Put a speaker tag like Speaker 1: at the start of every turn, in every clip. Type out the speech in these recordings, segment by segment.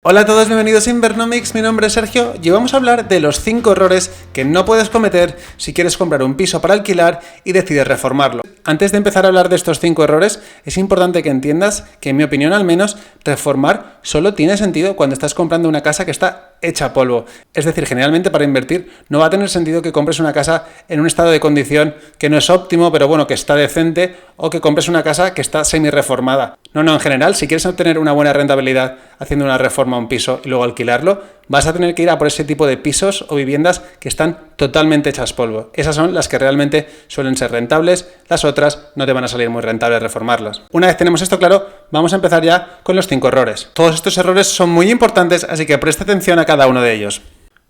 Speaker 1: Hola a todos, bienvenidos a Invernomics, mi nombre es Sergio y vamos a hablar de los 5 errores que no puedes cometer si quieres comprar un piso para alquilar y decides reformarlo. Antes de empezar a hablar de estos 5 errores, es importante que entiendas que, en mi opinión al menos, reformar solo tiene sentido cuando estás comprando una casa que está hecha polvo. Es decir, generalmente para invertir no va a tener sentido que compres una casa en un estado de condición que no es óptimo, pero bueno, que está decente, o que compres una casa que está semi-reformada. No, en general, si quieres obtener una buena rentabilidad haciendo una reforma a un piso y luego alquilarlo, vas a tener que ir a por ese tipo de pisos o viviendas que están totalmente hechas polvo. Esas son las que realmente suelen ser rentables, las otras no te van a salir muy rentables reformarlas. Una vez tenemos esto claro, vamos a empezar ya con los 5 errores. Todos estos errores son muy importantes, así que presta atención a cada uno de ellos.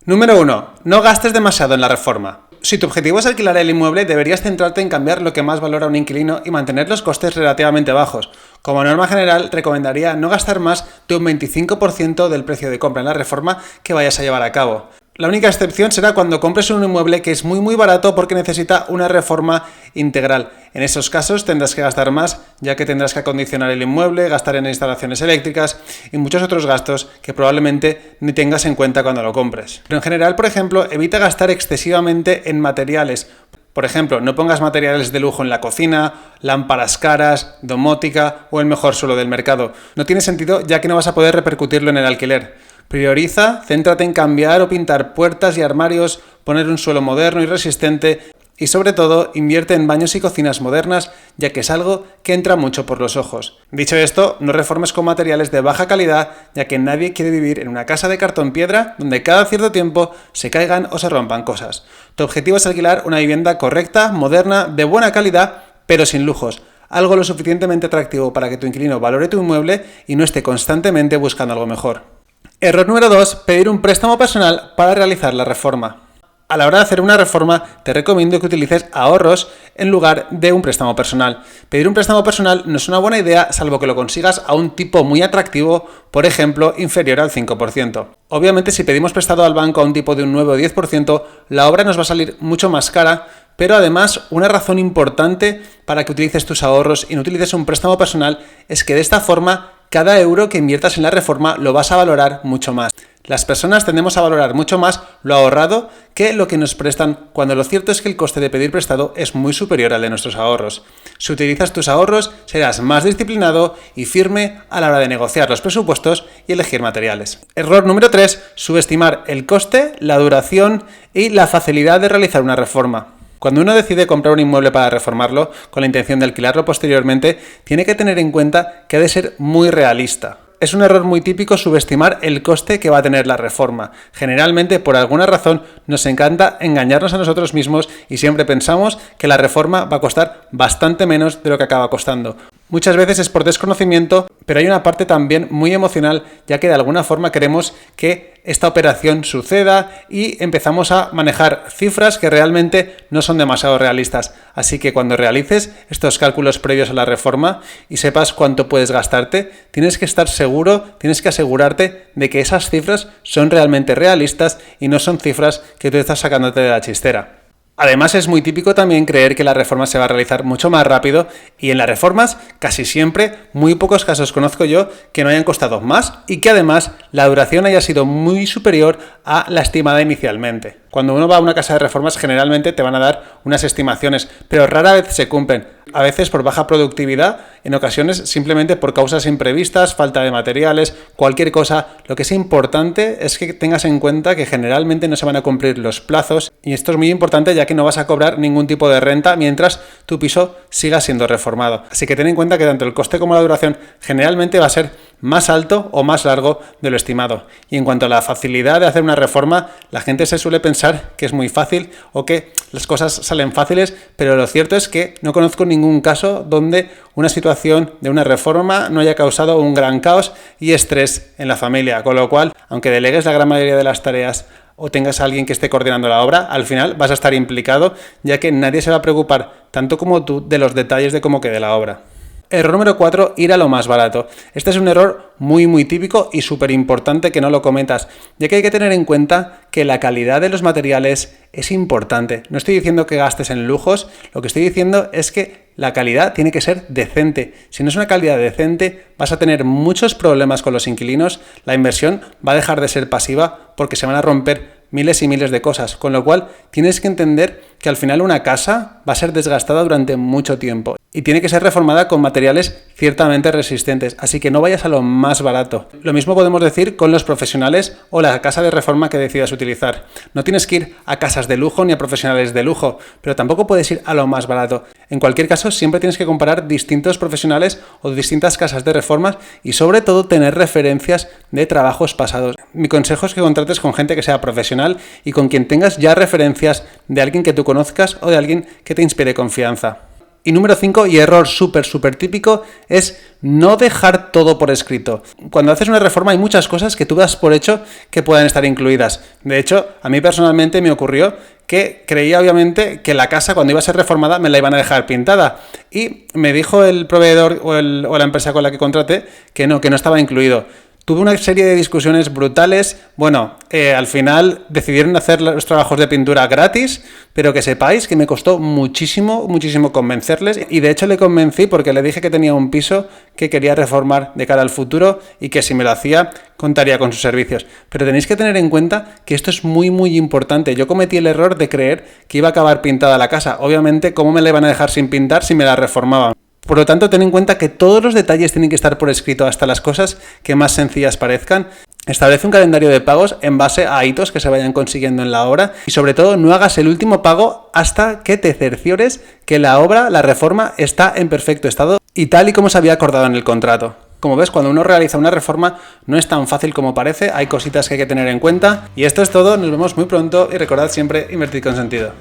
Speaker 1: Número 1. No gastes demasiado en la reforma. Si tu objetivo es alquilar el inmueble, deberías centrarte en cambiar lo que más valora un inquilino y mantener los costes relativamente bajos. Como norma general, recomendaría no gastar más de un 25% del precio de compra en la reforma que vayas a llevar a cabo. La única excepción será cuando compres un inmueble que es muy barato porque necesita una reforma integral. En esos casos tendrás que gastar más, ya que tendrás que acondicionar el inmueble, gastar en instalaciones eléctricas y muchos otros gastos que probablemente ni tengas en cuenta cuando lo compres. Pero en general, por ejemplo, evita gastar excesivamente en materiales. Por ejemplo, no pongas materiales de lujo en la cocina, lámparas caras, domótica o el mejor suelo del mercado. No tiene sentido, ya que no vas a poder repercutirlo en el alquiler. Prioriza, céntrate en cambiar o pintar puertas y armarios, poner un suelo moderno y resistente y sobre todo invierte en baños y cocinas modernas, ya que es algo que entra mucho por los ojos. Dicho esto, no reformes con materiales de baja calidad, ya que nadie quiere vivir en una casa de cartón piedra donde cada cierto tiempo se caigan o se rompan cosas. Tu objetivo es alquilar una vivienda correcta, moderna, de buena calidad, pero sin lujos. Algo lo suficientemente atractivo para que tu inquilino valore tu inmueble y no esté constantemente buscando algo mejor. Error número 2. Pedir un préstamo personal para realizar la reforma. A la hora de hacer una reforma, te recomiendo que utilices ahorros en lugar de un préstamo personal. Pedir un préstamo personal no es una buena idea, salvo que lo consigas a un tipo muy atractivo, por ejemplo, inferior al 5%. Obviamente, si pedimos prestado al banco a un tipo de un 9 o 10%, la obra nos va a salir mucho más cara, pero además, una razón importante para que utilices tus ahorros y no utilices un préstamo personal es que de esta forma, cada euro que inviertas en la reforma lo vas a valorar mucho más. Las personas tendemos a valorar mucho más lo ahorrado que lo que nos prestan, cuando lo cierto es que el coste de pedir prestado es muy superior al de nuestros ahorros. Si utilizas tus ahorros, serás más disciplinado y firme a la hora de negociar los presupuestos y elegir materiales. Error número 3. Subestimar el coste, la duración y la facilidad de realizar una reforma. Cuando uno decide comprar un inmueble para reformarlo, con la intención de alquilarlo posteriormente, tiene que tener en cuenta que ha de ser muy realista. Es un error muy típico subestimar el coste que va a tener la reforma. Generalmente, por alguna razón, nos encanta engañarnos a nosotros mismos y siempre pensamos que la reforma va a costar bastante menos de lo que acaba costando. Muchas veces es por desconocimiento, pero hay una parte también muy emocional, ya que de alguna forma queremos que esta operación suceda y empezamos a manejar cifras que realmente no son demasiado realistas. Así que cuando realices estos cálculos previos a la reforma y sepas cuánto puedes gastarte, tienes que estar seguro, tienes que asegurarte de que esas cifras son realmente realistas y no son cifras que tú estás sacándote de la chistera. Además, es muy típico también creer que la reforma se va a realizar mucho más rápido y en las reformas, casi siempre, muy pocos casos conozco yo que no hayan costado más y que además la duración haya sido muy superior a la estimada inicialmente. Cuando uno va a una casa de reformas, generalmente te van a dar unas estimaciones, pero rara vez se cumplen. A veces por baja productividad, en ocasiones simplemente por causas imprevistas, falta de materiales, cualquier cosa. Lo que es importante es que tengas en cuenta que generalmente no se van a cumplir los plazos y esto es muy importante, ya que no vas a cobrar ningún tipo de renta mientras tu piso siga siendo reformado. Así que ten en cuenta que tanto el coste como la duración generalmente va a ser más alto o más largo de lo estimado. Y en cuanto a la facilidad de hacer una reforma, la gente se suele pensar que es muy fácil o que las cosas salen fáciles, pero lo cierto es que no conozco ningún caso donde una situación de una reforma no haya causado un gran caos y estrés en la familia, con lo cual, aunque delegues la gran mayoría de las tareas o tengas a alguien que esté coordinando la obra, al final vas a estar implicado, ya que nadie se va a preocupar, tanto como tú, de los detalles de cómo quede la obra. Error número 4, ir a lo más barato. Este es un error muy típico y súper importante que no lo cometas, ya que hay que tener en cuenta que la calidad de los materiales es importante. No estoy diciendo que gastes en lujos, lo que estoy diciendo es que la calidad tiene que ser decente. Si no es una calidad decente, vas a tener muchos problemas con los inquilinos, la inversión va a dejar de ser pasiva porque se van a romper miles y miles de cosas, con lo cual tienes que entender que al final una casa va a ser desgastada durante mucho tiempo y tiene que ser reformada con materiales ciertamente resistentes, así que no vayas a lo más barato. Lo mismo podemos decir con los profesionales o la casa de reforma que decidas utilizar. No tienes que ir a casas de lujo ni a profesionales de lujo, pero tampoco puedes ir a lo más barato. En cualquier caso, siempre tienes que comparar distintos profesionales o distintas casas de reformas y sobre todo tener referencias de trabajos pasados. Mi consejo es que contrates con gente que sea profesional y con quien tengas ya referencias de alguien que tú conozcas o de alguien que te inspire confianza. Y número 5, y error súper típico, es no dejar todo por escrito. Cuando haces una reforma hay muchas cosas que tú das por hecho que puedan estar incluidas. De hecho, a mí personalmente me ocurrió que creía obviamente que la casa cuando iba a ser reformada me la iban a dejar pintada. Y me dijo el proveedor o la empresa con la que contraté que no estaba incluido. Tuve una serie de discusiones brutales. Bueno, al final decidieron hacer los trabajos de pintura gratis, pero que sepáis que me costó muchísimo convencerles. Y de hecho le convencí porque le dije que tenía un piso que quería reformar de cara al futuro y que si me lo hacía contaría con sus servicios. Pero tenéis que tener en cuenta que esto es muy importante. Yo cometí el error de creer que iba a acabar pintada la casa. Obviamente, ¿cómo me la iban a dejar sin pintar si me la reformaban? Por lo tanto, ten en cuenta que todos los detalles tienen que estar por escrito, hasta las cosas que más sencillas parezcan. Establece un calendario de pagos en base a hitos que se vayan consiguiendo en la obra y sobre todo no hagas el último pago hasta que te cerciores que la obra, la reforma, está en perfecto estado y tal y como se había acordado en el contrato. Como ves, cuando uno realiza una reforma no es tan fácil como parece, hay cositas que hay que tener en cuenta. Y esto es todo, nos vemos muy pronto y recordad siempre invertir con sentido.